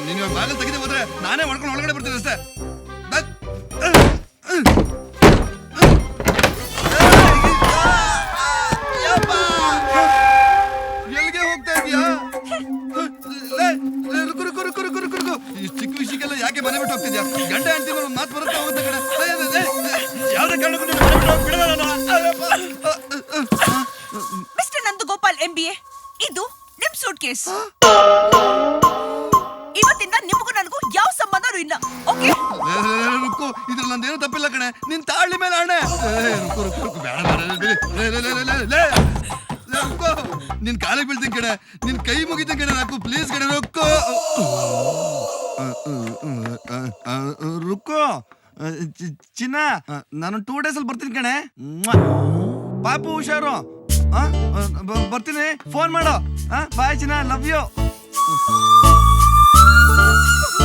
ನೀನು ಬಾಗಿಲು ತೆಗೆದು ಹೋದ್ರೆ ನಾನೇ ಮಾಡ್ಕೊಂಡು ಒಳಗಡೆ ಬರ್ತೀನಿ ಅಷ್ಟೇ. ಎಲ್ಲಿಗೆ ಹೋಗ್ತಾ ಇದೀಯಾ? ಈ ಚಿಕ್ಕ ವಿಷಯಕ್ಕೆಲ್ಲ ಯಾಕೆ ಮನೆ ಬಿಟ್ಟು ಹೋಗ್ತಿದ್ಯಾ? ಗಂಡ ಹೆಂಡತಿ ಮಾತು ಬರುತ್ತೆ ಹೋಗುತ್ತೆ ಕಡೆ. ಯಾವ್ದೇ ಕಾರಣಕ್ಕೂ ಮಿಸ್ಟರ್ ನಂದಗೋಪಾಲ್ MBA, ಇದು ನಿಮ್ ಸೂಟ್ ಕೇಸ್. ಇವತ್ತಿಂದ ನಿಮಗೂ ನನಗೂ ಯಾವ ಸಂಬಂಧನೂ ಇಲ್ಲ. ಓಕೆ? ರುಕ್ಕು, ಇದ್ರಲ್ಲಿ ನಂದೇನು ತಪ್ಪಿಲ್ಲ ಕಣೆ. ನಿನ್ ತಾಳ್ಳಿ ಮೇಲೆ ಆಣೆ. ರುಕ್ಕು ಬೇಡ. ರುಕ್ಕು, ನಿನ್ ಕಾಲಿಗೆ ಬೀಳ್ತೀನಿ ಕಣೆ. ನಿನ್ ಕೈ ಮುಗಿತೀನಿ ಕಣೆ. ನಾಕು ಪ್ಲೀಸ್ ಕಣೆ ರುಕ್ಕು. ರುಕ್ಕು ಚಿನ್ನ, ನಾನು 2 days ಅಲ್ಲಿ ಬರ್ತೀನಿ ಕಣೆ. ಪಾಪು ಹುಷಾರು. ಬರ್ತೀನಿ, ಫೋನ್ ಮಾಡು. ಬಾಯ್ ಚಿನ್ನ, ಲವ್ ಯು.